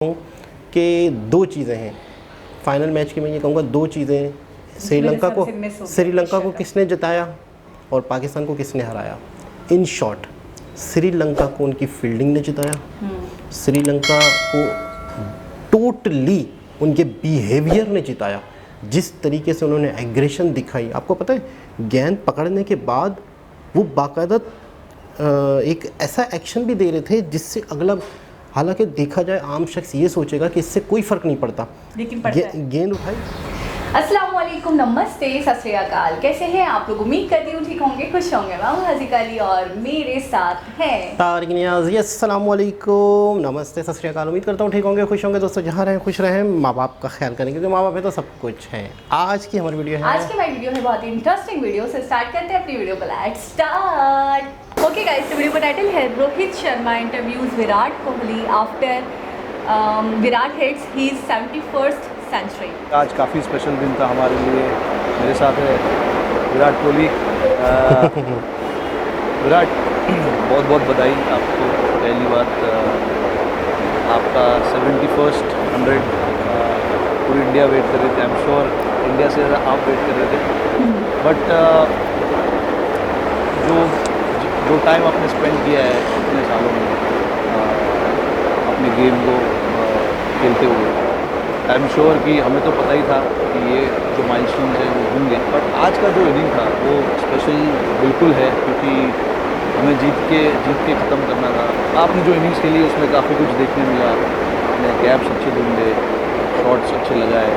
हूँ कि दो चीज़ें हैं फाइनल मैच की। मैं ये कहूँगा दो चीज़ें, श्रीलंका को किसने जिताया और पाकिस्तान को किसने हराया। इन शॉर्ट, श्रीलंका को उनकी फील्डिंग ने जिताया, श्रीलंका को टोटली उनके बिहेवियर ने जिताया। जिस तरीके से उन्होंने एग्रेशन दिखाई, आपको पता है गेंद पकड़ने के बाद वो बाकायदा एक ऐसा एक्शन भी दे रहे थे जिससे अगला, हालांकि देखा जाए आम शख्स ये सोचेगा कि इससे कोई फ़र्क नहीं पड़ता, लेकिन गेंद उठाई। अस्सलाम वालेकुम, नमस्ते, सत श्री अकाल। कैसे हैं आप लोग? उम्मीद करती हूँ ठीक होंगे, खुश होंगे। मैं हूँ हज़ीका अली और मेरे साथ हैं तारिक नियाज़ी। अस्सलाम वालेकुम, नमस्ते, सत श्री अकाल। उम्मीद करता हूँ ठीक होंगे, खुश होंगे। दोस्तों जहाँ रहें खुश रहें, माँ बाप का ख्याल करें क्योंकि माँ बाप है तो सब कुछ है। आज की हमारी वीडियो है, आज की हमारी वीडियो है बहुत ही इंटरेस्टिंग वीडियो। से स्टार्ट करते हैं अपनी वीडियो को। Let's start. Okay guys, video का टाइटल है Rohit Sharma interviews Virat Kohli after Virat hits ही 71st सेंचुरी। आज काफ़ी स्पेशल दिन था हमारे लिए। मेरे साथ है विराट कोहली। विराट, बहुत बहुत बधाई आपको। पहली बात, आपका 71st 100 पूरी इंडिया वेट कर रही थी। आई एम श्योर इंडिया से ज़्यादा आप वेट कर रहे थे। बट जो टाइम आपने स्पेंड किया है इतने सालों में अपने गेम को खेलते हुए, आई एम श्योर कि हमें तो पता ही था कि ये जो माइलस्टोन्स हैं वो होंगे, बट आज का जो इनिंग था वो स्पेशल बिल्कुल है क्योंकि हमें जीत के ख़त्म करना था। आपने जो इनिंग्स खेली उसमें काफ़ी कुछ देखने मिला। आपने गैप्स अच्छे ढूंढे, शॉट्स अच्छे लगाए,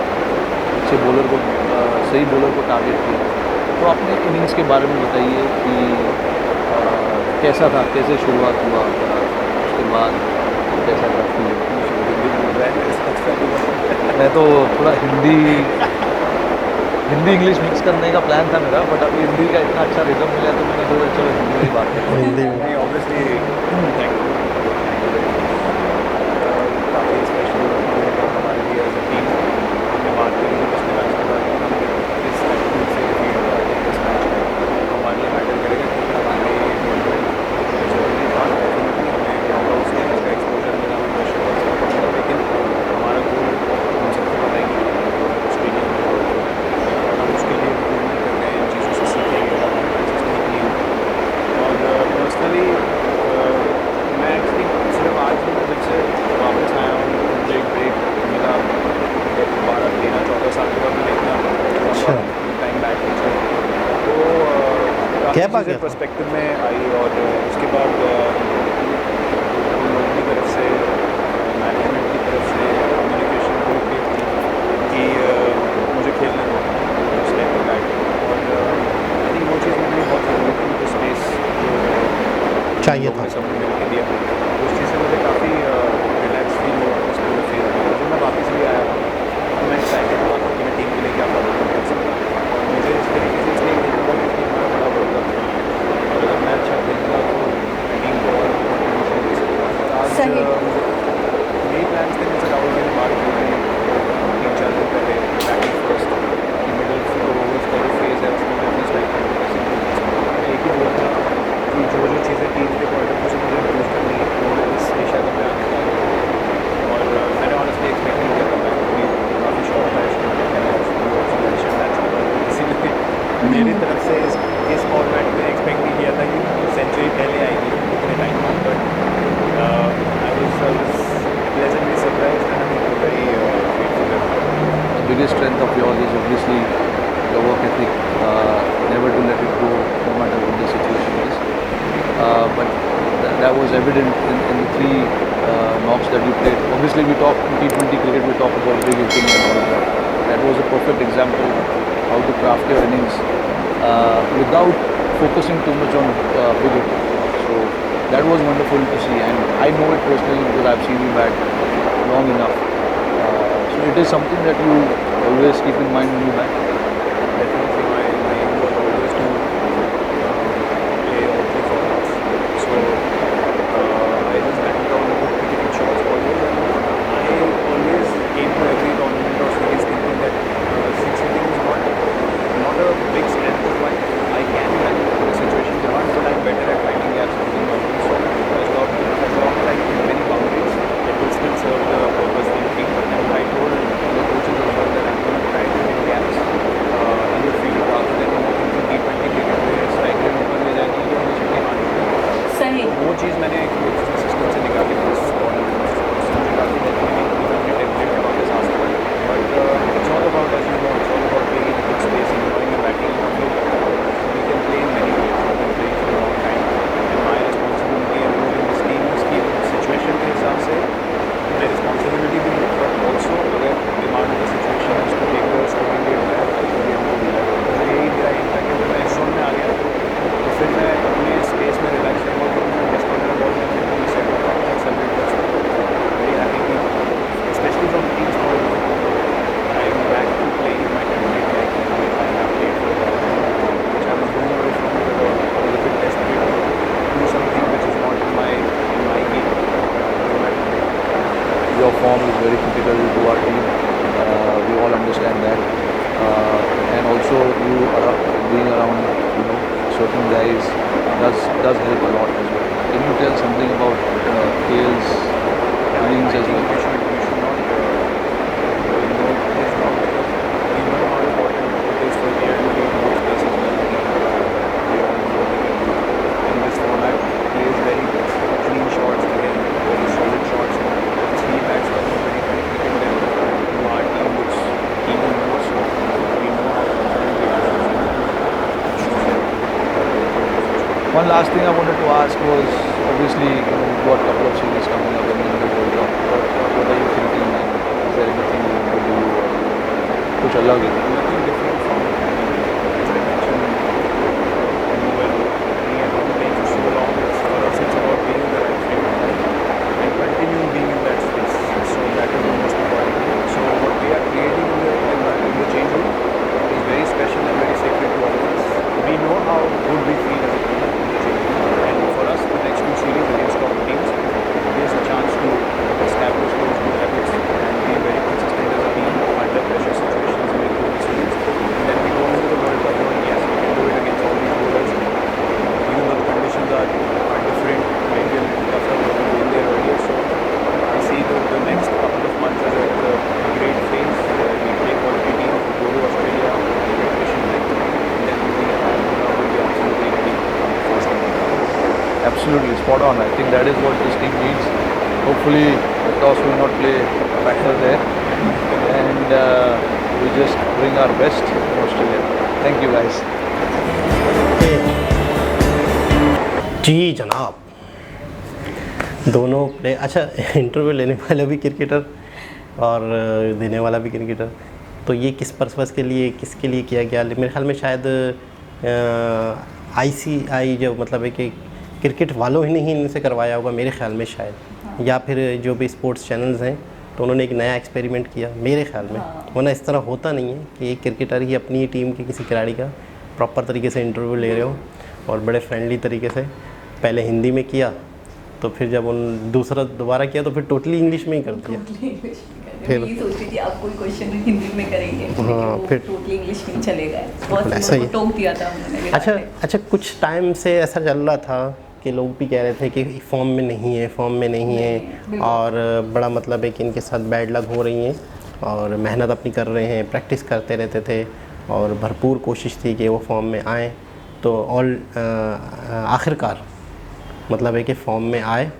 अच्छे बॉलर को सही बॉलर को टारगेट किया। तो अपने इनिंग्स के बारे में बताइए कि कैसा था, कैसे शुरुआत हुआ, उसके बाद कैसा था फील। मैं तो थोड़ा हिंदी इंग्लिश मिक्स करने का प्लान था मेरा, बट अभी हिंदी का इतना अच्छा रिदम मिला तो मैंने सोचा चलो हिंदी में ही बात करते हैं। हिंदी में ऑब्वियसली काफ़ी स्पेशल हमारे लिए एज अ टीम। हमने बात करी थी पिछले मैच के बाद हम इस एटीट्यूड से इस मैच में हमारे लिए मैटर करेगा क्योंकि हमारे जरूरी था। हमें नॉकआउट स्टेज का एक्सपोजर मिला, लेकिन हमारा गोल हम सबको पता ही नहीं उसके लिए हम उसके लिए इम्प्रूवमेंट कर रहे हैं, चीज़ों से सीखेंगे और पर्सनली मैं एक्चुअली सिर्फ आज ही जब से वापस आया हूँ, मुझे एक ब्रेक मिला 12, 13, 14 साल के बाद मैंने इतना टाइम बैक किया तो क्या बात काफ़ी पर्सपेक्टिव में आई। और उसके बाद लोगों की तरफ से, मैनेजमेंट की तरफ से कम्युनिकेशन कि मुझे खेलने दो स्टेप बैक। और आई थिंक वो चीज़ मेरे लिए बहुत ज़रूरी थी, मुझे स्पेस चाहिए था। सबने मिल के दिया। उस चीज़ से मुझे काफ़ी रिलैक्स फील हुआ, उस पूरे फील हुआ। जब मैं वापस भी आया तो मैं एक्साइटेड हुआ कि मैं टीम के लिए क्या परफॉर्म कर सकता हूँ। और मुझे इस तरीके से इसलिए खेलूँगा क्योंकि हमारा बड़ा वर्ल्ड कप है और अगर मैं अच्छा खेलूँगा तो टीम को और कॉन्ट्रीब्यूशन दे सकूँगा। आज मेरे प्लान्स थे, जैसे राहुल जी ने बात की थी 3-4 दिन पहले, बैटिंग फर्स्ट की मिडल ओवर्स का जो फेज़ है उसमें मैं अपनी स्ट्राइक एक ही बोल था कि जो चीज़ें टीम के पॉइंट ऑफ व्यू से मुझे इम्प्रूव करनी है वो मैं इस एशिया कप में आने वाला हूँ। और मैंने ऑनेस्टली एक्सपेक्ट नहीं किया था। मैं काफ़ी शॉर्ट था इसीलिए मेरी तरफ से इस फॉर्मेट में एक्सपेक्ट नहीं किया था कि सेंचुरी पहले आएगी इतने टाइम बाद, but I was pleasantly surprised and I am very grateful. The biggest strength of yours is obviously your work ethic, never to let it go no matter what the situation is. But that was evident in the three knocks that you played. Obviously we talk in T20 cricket, we talk about big hitting and all of that. That was a perfect example how to craft your innings without focusing too much on big hitting. So that was wonderful to see, and I know it personally because I've seen you bat long enough. So it is something that you always keep in mind when you bat. Definitely, my aim was always to play all three formats. So I was batting down good cricketing shots always, and I always came to every tournament or series thinking that six hitting is not a big strength of mine. I can manage the situation demands, but I'm better at finding gaps between boundaries. So as long as I keep many boundaries, it will still serve the purpose memories of team sport. I'm back to playing my country like I have played for a while, which I was going away from because I was a bit desperate to do something which is not in my game. Your form is very critical to our team. We all understand that. And also you are being around, certain guys does help a lot as well. Can you tell something about KL's feelings as well? We should not we know how important it is for player to leave more spaces when we all know in this format he is very clean shots again, very solid shots. Three batsmen are very critical them to our team, which even more so we know how important they are. One last thing I wanted to ask was, obviously, you've got a couple of series coming up and then the World Cup. What are you thinking? Is there anything you want to do? Kuch alag hai? Nothing different from as I mentioned when we are not playing for so long. For us, it's about being in the right frame of mind and continue being in that space. So that is the most important thing. So what we are creating in the change room is very special and very sacred to all of us. We know how good we feel as a team in the change room, and for us, the next two series against top teams gives a chance to establish those good habits and be very consistent as a team under pressure situations and make good decisions. And then we go into the World Cup knowing yes, we can do it against all these bowlers. Even though the conditions are different, maybe a little tougher than we been there earlier. So I see the next couple of months as a great phase. We play quality teams, we go to Australia, we get patient like, and then we think that will be absolutely ready for something. Absolutely, spot on. I think that is what this team needs. Hopefully, the toss will not play a factor there. And we just bring our best in Australia. Thank you, guys. जी जनाब, दोनों play अच्छा interview लेने वाला भी cricketer और देने वाला भी क्रिकेटर, तो ये किस पर्पस के लिए किसके लिए किया गया? मेरे ख्याल में शायद ICI जो मतलब है कि क्रिकेट वालों ही नहीं इनसे करवाया होगा मेरे ख्याल में शायद, या फिर जो भी स्पोर्ट्स चैनल्स हैं तो उन्होंने एक नया एक्सपेरिमेंट किया मेरे ख्याल में, वरना इस तरह होता नहीं है कि एक क्रिकेटर ही अपनी टीम के किसी खिलाड़ी का प्रॉपर तरीके से इंटरव्यू ले रहे हो और बड़े फ्रेंडली तरीके से। पहले हिंदी में किया तो फिर जब उन दोबारा किया तो फिर टोटली इंग्लिश में ही कर दिया। फिर ये सोच रही थी आप कोई क्वेश्चन हिंदी में करेंगे, हाँ, फिर टोटली इंग्लिश में चले गए, बहुत ऐसा ही टोक दिया था उन्होंने। अच्छा कुछ टाइम से ऐसा चल रहा था कि लोग भी कह रहे थे कि फॉर्म में नहीं है और बड़ा मतलब है कि इनके साथ बैड लक हो रही हैं और मेहनत अपनी कर रहे हैं, प्रैक्टिस करते रहते थे और भरपूर कोशिश थी कि वो फॉर्म में आएँ, तो आखिरकार मतलब है कि फॉर्म में आए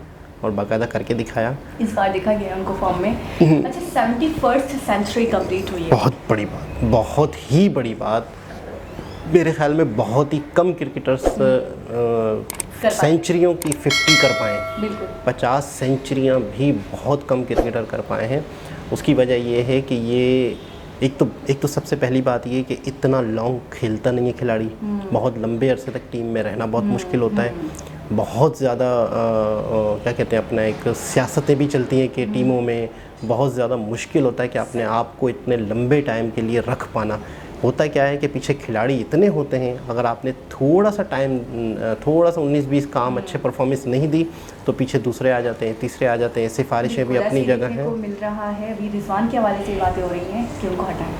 और बाकायदा करके दिखाया। इस बार देखा गया उनको फॉर्म में। अच्छा 71st सेंचुरी कंप्लीट हुई है, बहुत बड़ी बात, बहुत ही बड़ी बात। मेरे ख्याल में बहुत ही कम क्रिकेटर्स सेंचुरियों की 50 कर पाए, 50 सेंचुरियां भी बहुत कम क्रिकेटर कर पाए हैं। उसकी वजह ये है कि ये एक तो सबसे पहली बात ये कि इतना लॉन्ग खेलता नहीं है खिलाड़ी, बहुत लंबे अरसे तक टीम में रहना बहुत मुश्किल होता है, बहुत ज़्यादा क्या कहते हैं अपना एक सियासतें भी चलती हैं कि टीमों में बहुत ज़्यादा मुश्किल होता है कि अपने आप को इतने लंबे टाइम के लिए रख पाना। होता क्या है कि पीछे खिलाड़ी इतने होते हैं, अगर आपने थोड़ा सा 19-20 काम अच्छे परफॉर्मेंस नहीं दी तो पीछे दूसरे आ जाते हैं, तीसरे आ जाते हैं। सिफारिशें भी अपनी जगह हैं। मिल रहा है अभी रिजवान के हवाले से बातें हो रही हैं कि उनको हटाएं,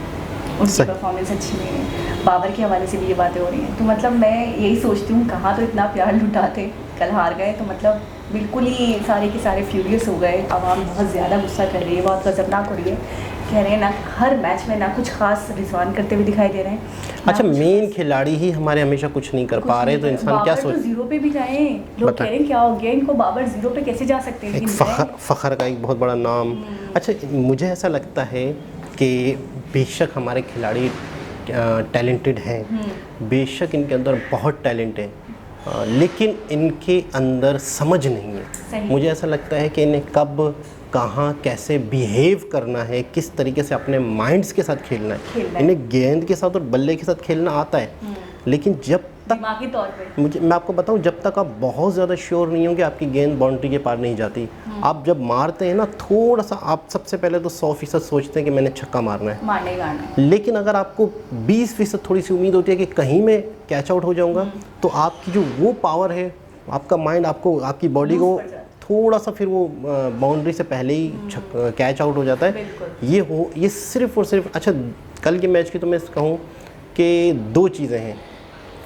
उनकी परफॉर्मेंस अच्छी नहीं है, बाबर के हवाले से भी ये बातें हो रही हैं। तो मतलब मैं यही सोचती हूँ कहाँ तो इतना प्यार लुटाते, कल हार गए तो मतलब बिल्कुल ही सारे के सारे फ्यूरियस हो गए। आवाम बहुत ज़्यादा गुस्सा कर रही है, बहुत गजबनाक हो रही है, कह रहे हैं ना हर मैच में ना कुछ खास रिजवान करते हुए दिखाई दे रहे हैं। अच्छा मेन खिलाड़ी ही हमारे हमेशा कुछ नहीं कर पा रहे तो इंसान क्या सोच, जीरो पे भी जाए, लोग कह रहे हैं क्या हो गया इनको, बाबर जीरो पे कैसे जा सकते हैं? एक फ़ख्र का एक बहुत बड़ा नाम। अच्छा मुझे ऐसा लगता है कि बेशक हमारे खिलाड़ी टैलेंटेड हैं, बेशक इनके अंदर बहुत टैलेंट है, लेकिन इनके अंदर समझ नहीं है। मुझे ऐसा लगता है कि इन्हें कब कहाँ कैसे बिहेव करना है, किस तरीके से अपने माइंड्स के साथ खेलना है। इन्हें गेंद के साथ और बल्ले के साथ खेलना आता है, लेकिन जब दिमागी तौर पे। मैं आपको बताऊं, जब तक आप बहुत ज़्यादा श्योर नहीं होंगे आपकी गेंद बाउंड्री के पार नहीं जाती। आप जब मारते हैं ना, थोड़ा सा आप सबसे पहले तो 100% सोचते हैं कि मैंने छक्का मारना है, मारने ही मारना है। लेकिन अगर आपको 20% थोड़ी सी उम्मीद होती है कि कहीं मैं कैच आउट हो जाऊंगा, तो आपकी जो वो पावर है, आपका माइंड आपको, आपकी बॉडी को थोड़ा सा फिर वो बाउंड्री से पहले ही कैच आउट हो जाता है। ये सिर्फ और सिर्फ, अच्छा कल के मैच की तो मैं कहूँ कि 2 चीज़ें हैं।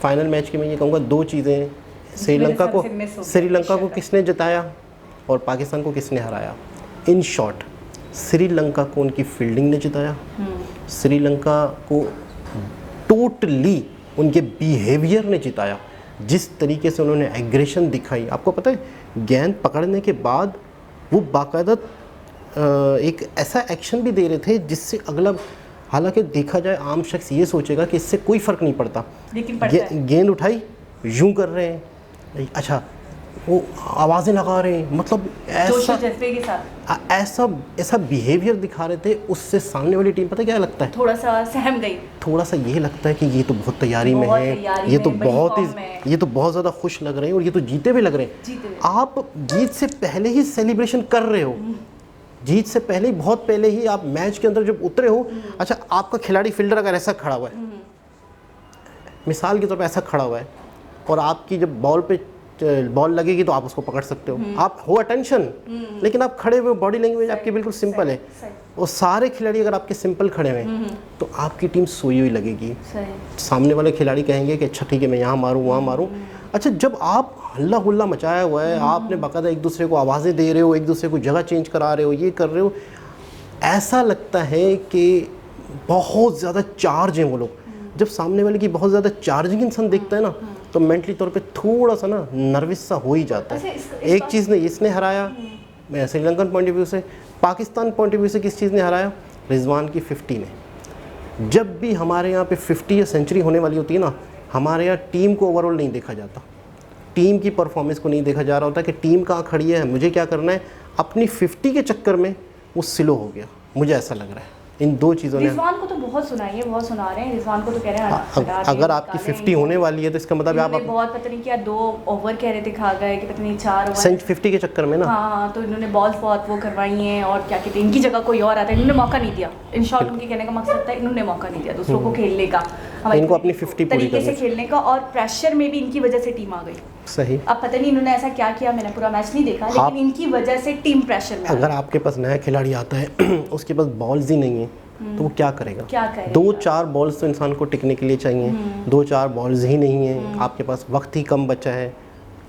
फाइनल मैच की मैं ये कहूँगा 2 चीज़ें हैं। श्रीलंका को किसने जिताया और पाकिस्तान को किसने हराया। इन शॉर्ट, श्रीलंका को उनकी फील्डिंग ने जिताया, श्रीलंका को टोटली उनके बिहेवियर ने जिताया। जिस तरीके से उन्होंने एग्रेशन दिखाई, आपको पता है गेंद पकड़ने के बाद वो बाकायदा एक ऐसा एक्शन भी दे रहे थे जिससे अगला, हालांकि देखा जाए आम शख्स ये सोचेगा कि इससे कोई फ़र्क नहीं पड़ता, लेकिन गेंद उठाई यूं कर रहे हैं, अच्छा वो आवाज़ें लगा रहे हैं, मतलब जज्बे के साथ ऐसा बिहेवियर दिखा रहे थे। उससे सामने वाली टीम पता क्या लगता है, थोड़ा सा सहम गई, थोड़ा सा ये लगता है कि ये तो बहुत तैयारी में है, ये तो बहुत ज़्यादा खुश लग रहे हैं और ये तो जीते भी लग रहे हैं। आप जीत से पहले ही सेलिब्रेशन कर रहे हो, जीत से पहले ही, बहुत पहले ही आप मैच के अंदर जब उतरे हो। अच्छा, आपका खिलाड़ी फील्डर अगर ऐसा खड़ा हुआ है, मिसाल के तौर पे ऐसा खड़ा हुआ है, और आपकी जब बॉल लगेगी तो आप उसको पकड़ सकते हो, आप हो अटेंशन, लेकिन आप खड़े हुए, बॉडी लैंग्वेज आपकी बिल्कुल सिंपल है। और सारे खिलाड़ी अगर आपके सिंपल खड़े हुए तो आपकी टीम सोई हुई लगेगी। सामने वाले खिलाड़ी कहेंगे कि अच्छा ठीक है, मैं यहाँ मारूँ वहाँ मारूँ। अच्छा, जब आप हल्ला हुल्ला मचाया हुआ है, आपने बाकायदा एक दूसरे को आवाज़ें दे रहे हो, एक दूसरे को जगह चेंज करा रहे हो, ये कर रहे हो, ऐसा लगता है कि बहुत ज़्यादा चार्ज हैं वो लोग। जब सामने वाले की बहुत ज़्यादा चार्जिंग इंसान देखता है ना, तो मेंटली तौर पे थोड़ा सा ना नर्वस सा हो ही जाता है। एक चीज़ ने इसने हराया श्रीलंकन पॉइंट ऑफ व्यू से, पाकिस्तान पॉइंट ऑफ व्यू से किस चीज़ ने हराया, रिजवान की 50 ने। जब भी हमारे यहाँ पे 50 या सेंचुरी होने वाली होती है ना, हमारे यहाँ टीम को ओवरऑल नहीं देखा जाता, टीम की परफॉर्मेंस को नहीं देखा जा रहा होता कि टीम कहाँ खड़ी है, मुझे क्या करना है। अपनी 50 के चक्कर में वो स्लो हो गया, मुझे ऐसा लग रहा है। इन 2 चीज़ों ने, रिजवान को तो बहुत सुनाई है, बहुत सुना रहे हैं रिजवान को, तो कह रहे हैं अगर आपकी 50 होने वाली है तो इसका मतलब आप बहुत, पता नहीं क्या 2 ओवर कह रहे थे, खा गए कि पता नहीं 4 ओवर 50 के चक्कर में ना। हाँ, तो इन्होंने बॉल्स बहुत वो करवाई हैं, और क्या कहते हैं, इनकी जगह कोई और आता है, इन्होंने मौका नहीं दिया। इन शॉर्ट उनके कहने का मकसद था, इन्होंने मौका नहीं दिया दूसरों को खेलने का, इनको अपनी 50 पूरी तरीके से खेलने का, और प्रेशर में भी इनकी वजह से टीम आ गई। सही। अब पता नहीं इन्होंने ऐसा क्या किया, मैंने पूरा मैच नहीं देखा, लेकिन इनकी वजह से टीम प्रेशर में। अगर आपके पास नया खिलाड़ी आता है उसके पास बॉल्स ही नहीं है, तो वो क्या करेगा? 2-4 बॉल्स तो इंसान को टिकने के लिए चाहिए, 2-4 बॉल्स ही नहीं है, आपके पास वक्त ही कम बचा है,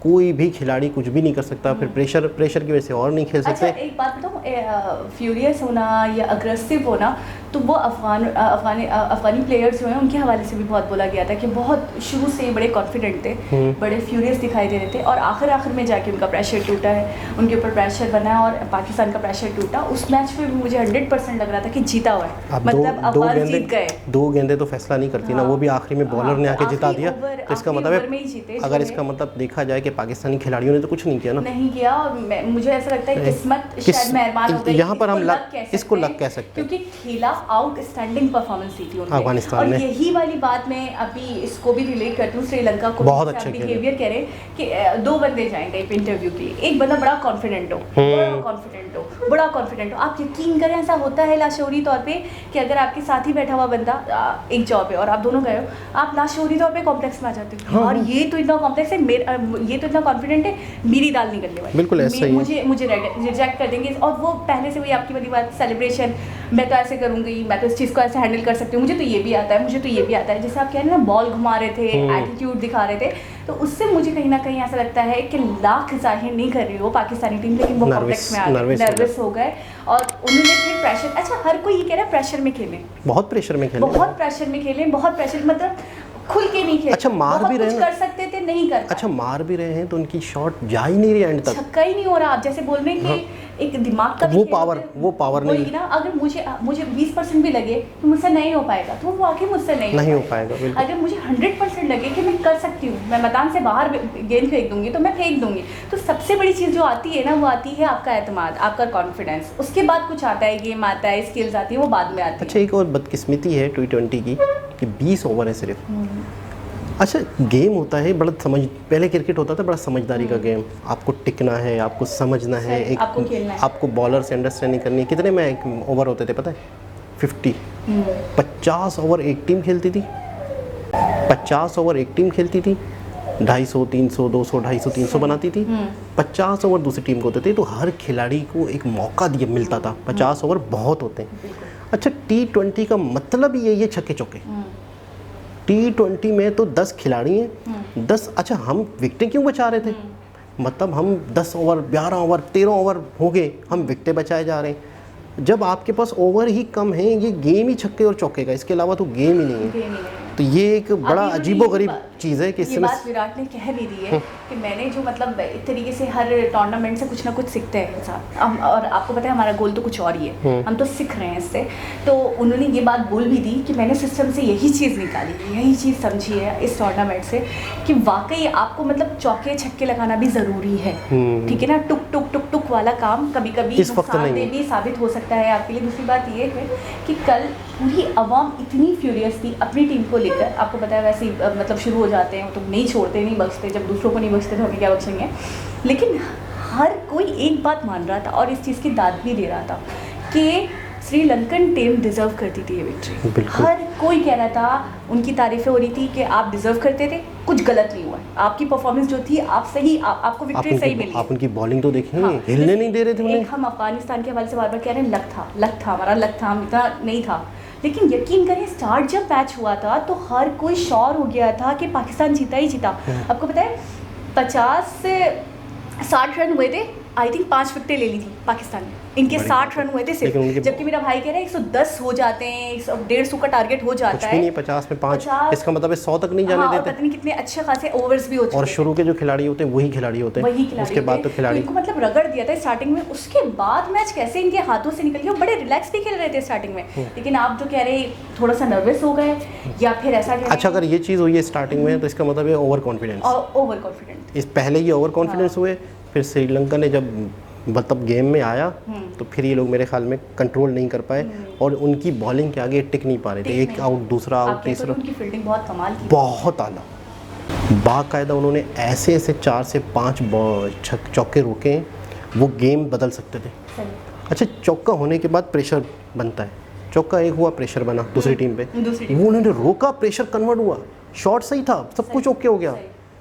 कोई भी खिलाड़ी कुछ भी नहीं कर सकता, फिर प्रेशर की वजह से और नहीं खेल सकते। अच्छा, एक बात बताऊँ, फ्यूरियस होना या अग्रेसिव होना, तो वो अफगानी प्लेयर्स जो हैं उनके हवाले से भी बहुत बोला गया था कि बहुत शुरू से बड़े कॉन्फिडेंट थे, बड़े फ्यूरियस दिखाई दे रहे थे, और आखिर में जाके उनका प्रेशर टूटा है, उनके ऊपर प्रेशर बना है, और पाकिस्तान का प्रेशर टूटा। उस मैच में मुझे 100% लग रहा था कि जीता हुआ है, मतलब अफगान जीत गए। 2 गेंदें तो फैसला नहीं करती ना, वो भी आखिरी में बॉलर ने आके जिता दिया। तो इसका मतलब है, अगर इसका मतलब देखा जाए कि पाकिस्तानी खिलाड़ियों ने तो कुछ नहीं किया ना, नहीं किया। मुझे ऐसा लगता है किस्मत शायद मेहरबान हो गई, यहाँ पर हम इसको लक कह सकते हैं, क्योंकि खेला आउटस्टैंडिंग परफॉर्मेंस दी थी उन्होंने अफगानिस्तान ने। और यही वाली बात मैं अभी इसको भी रिलेट करती हूँ, श्रीलंका को बहुत अच्छा बिहेवियर कह रहे कि 2 बंदे जाएंगे इंटरव्यू के लिए, एक बंदा बड़ा कॉन्फिडेंट हो, बड़ा कॉन्फिडेंट हो, आप यकीन करें ऐसा होता है लाशौरी तौर पे कि अगर आपके साथ ही बैठा हुआ बंदा एक जॉब है और आप दोनों गए हो, आप लाशौरी तौर पे कॉम्प्लेक्स में आ जाते हो, और ये तो इतना कॉम्प्लेक्स है, ये तो इतना कॉन्फिडेंट है, मेरी दाल निकलने वाली, बिल्कुल ऐसा ही मुझे रिजेक्ट कर देंगे। और वो पहले से वही आपकी वाली बात, सेलिब्रेशन, मैं तो ऐसे करूँगी, मैं तो इस चीज़ को ऐसे हैंडल कर सकती हूँ, मुझे तो ये भी आता है, मुझे तो ये भी आता है। जैसे आप कह रहे हैं ना, बॉल घुमा रहे थे, एटीट्यूड दिखा रहे थे, तो उससे मुझे कहीं ना कहीं ऐसा लगता है कि लाख जाहिर नहीं कर रही हो पाकिस्तानी टीम, लेकिन वो कॉम्प्लेक्स में आ गए, नर्वस हो गए, और उन्होंने फिर प्रेशर। अच्छा, हर कोई ये कह रहा है प्रेशर में खेलें, बहुत प्रेशर में खेलें, बहुत प्रेशर में खेलें, बहुत प्रेशर, मतलब खुल के नहीं खेले। अच्छा, मार भी रहे हैं, कर सकते थे, नहीं कर। अच्छा, मार भी रहे हैं तो उनकी शॉट जा ही नहीं रही एंड तक, छक्का ही नहीं हो रहा। आप जैसे बोल रहे हैं कि एक दिमाग का वो पावर नहीं ना, अगर मुझे 20% भी लगे तो मुझसे नहीं हो पाएगा, तो वो वाकई मुझसे नहीं हो पाएगा। अगर मुझे 100% लगे कि मैं कर सकती हूँ, मैं मैदान से बाहर गेंद फेंक दूंगी, तो मैं फेंक दूंगी। तो सबसे बड़ी चीज़ जो आती है ना, वो आती है आपका एतमाद, आपका कॉन्फिडेंस। उसके बाद कुछ आता है, गेम आता है, स्किल्स आती है, वो बाद में आती है। अच्छा, एक और बदकिस्मती है T20 की कि 20 ओवर है सिर्फ, अच्छा गेम होता है बड़ा समझ, पहले क्रिकेट होता था बड़ा समझदारी का गेम, आपको टिकना है, आपको समझना है, सही, आपको खेलना है। आपको बॉलर से अंडरस्टैंडिंग करनी है। कितने में ओवर होते थे पता है? 50। 50 ओवर एक टीम खेलती थी, 50 ओवर एक टीम खेलती थी, 250 300 200 250 300 बनाती थी, 50 ओवर दूसरी टीम को होते थे। तो हर खिलाड़ी को एक मौका दिया मिलता था। 50 ओवर बहुत होते हैं। अच्छा T20 का मतलब ही यही है छक्के चौके। T20 में तो 10 खिलाड़ी हैं, 10। अच्छा हम विकेटें क्यों बचा रहे थे? मतलब हम 10 ओवर 11 ओवर 13 ओवर हो गए, हम विकेटें बचाए जा रहे हैं। जब आपके पास ओवर ही कम है, ये गेम ही छक्के और चौके का, इसके अलावा तो गेम ही नहीं है। तो ये एक बड़ा अजीबोगरीब चीज़ है कि ये बात विराट ने कह भी दी है कि मैंने जो मतलब एक तरीके से हर टूर्नामेंट से कुछ ना कुछ सीखते हैं इंसान। और आपको पता है हमारा गोल तो कुछ और ही है, हम तो सीख रहे हैं इससे। तो उन्होंने ये बात बोल भी दी कि मैंने सिस्टम से यही चीज़ निकाली, यही चीज़ समझी है इस टूर्नामेंट से कि वाकई आपको मतलब चौके छक्के लगाना भी ज़रूरी है। ठीक है ना, टुक टुक टुक टुक वाला काम कभी कभी इस वक्त नहीं भी साबित हो सकता है आपके लिए। दूसरी बात ये है कि कल पूरी आवाम इतनी फ्यूरियस थी अपनी टीम को लेकर। आपको पता है वैसे ही मतलब शुरू हो जाते हैं तो नहीं छोड़ते, नहीं बख्शते। जब दूसरों को नहीं बख्शते तो हमें क्या बख्शेंगे। लेकिन हर कोई एक बात मान रहा था और इस चीज़ की दाद भी दे रहा था कि श्रीलंकन टीम डिज़र्व करती थी ये विक्ट्री। हर कोई कह रहा था, उनकी तारीफ़ें हो रही थी कि आप डिज़र्व करते थे, कुछ गलत नहीं हुआ, आपकी परफॉर्मेंस जो थी आप सही, आपको विक्ट्री सही मिली। आप उनकी बॉलिंग तो देखें, हिलने नहीं दे रहे थे उन्हें। हम अफगानिस्तान के हवाले से बार बार कह रहे हैं लक था हमारा, लक था, हम इतना नहीं था। लेकिन यकीन करें स्टार्ट जब मैच हुआ था तो हर कोई श्योर हो गया था कि पाकिस्तान जीता ही जीता। आपको पता है 50 से 60 रन हुए थे, आई थिंक 5 विकेटें ले ली थी पाकिस्तान ने। इनके 60 रन हुए थे सिर्फ, जबकि मेरा भाई कह रहा है 110 हो जाते हैं, 150 का टारगेट हो जाता है। कुछ भी नहीं, 50 में 5, इसका मतलब है 100 तक नहीं जाने देते। पता नहीं कितने अच्छे खासे ओवर्स भी होते हैं। और शुरू के जो खिलाड़ी होते हैं वही खिलाड़ी होते हैं, उसके बाद तो खिलाड़ी इनको मतलब रगड़ दिया था स्टार्टिंग में। उसके बाद मैच कैसे इनके हाथों से निकल गया। बड़े रिलैक्स भी खेल रहे थे स्टार्टिंग में, लेकिन आप जो कह रहे थोड़ा सा नर्वस हो गए या फिर ऐसा। अच्छा अगर ये चीज़ हुई है स्टार्टिंग में तो इसका मतलब है ओवर कॉन्फिडेंस। इस पहले ये ओवर कॉन्फिडेंस हुए, फिर श्रीलंका ने जब मतलब गेम में आया तो फिर ये लोग मेरे ख्याल में कंट्रोल नहीं कर पाए और उनकी बॉलिंग के आगे टिक नहीं पा रहे थे। एक आउट, दूसरा आउट, तीसरा। उनकी फील्डिंग बहुत कमाल की, बहुत आला, बाकायदा उन्होंने ऐसे ऐसे 4 से 5 चौके रोके, वो गेम बदल सकते थे। अच्छा चौका होने के बाद प्रेशर बनता है, चौका एक हुआ, प्रेशर बना दूसरी टीम पे, वो उन्होंने रोका, प्रेशर कन्वर्ट हुआ, शॉट सही था, सब कुछ ओके हो गया।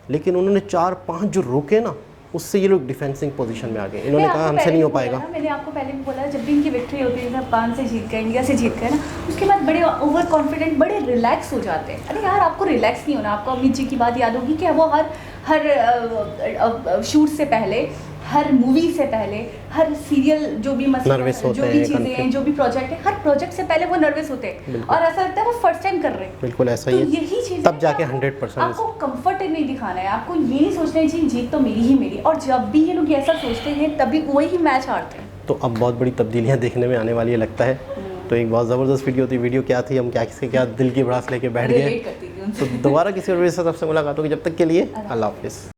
लेकिन उन्होंने 4-5 जो रोके ना, उससे ये लोग डिफेंसिंग पोजीशन में आ गए। इन्होंने कहा हमसे नहीं हो पाएगा। मैंने आपको पहले भी बोला, जब भी इनकी विक्ट्री होती है, जापान से जीत गए, इंडिया से जीत गए ना, उसके बाद बड़े ओवर कॉन्फिडेंट, बड़े रिलैक्स हो जाते हैं। अरे यार आपको रिलैक्स नहीं होना। आपको अमित जी की बात याद होगी कि वो हर शूट से पहले, हर मूवी से पहले, हर सीरियल जो भी नर्वस होते जो भी चीज़ें हैं, जो भी प्रोजेक्ट है, हर प्रोजेक्ट से पहले वो नर्वस होते हैं और ऐसा लगता है वो फर्स्ट टाइम कर रहे हैं। बिल्कुल ऐसा ही है। यही चीज़ तब जाके 100% आपको कंफर्ट नहीं दिखाना है, आपको ये नहीं सोचना है जी जीत तो मेरी ही मेरी। और जब भी ये लोग ऐसा सोचते हैं तभी वही मैच हारते हैं। तो अब बहुत बड़ी तब्दीलियाँ देखने में आने वाली है लगता है। तो एक बहुत ज़बरदस्त वीडियो थी। वीडियो क्या थी, हम क्या किसके क्या दिल की भड़ास लेके बैठ गए। तो दोबारा किसी और वीडियो से आपसे मुलाकात होगी, जब तक के लिए अल्लाह हाफिज़।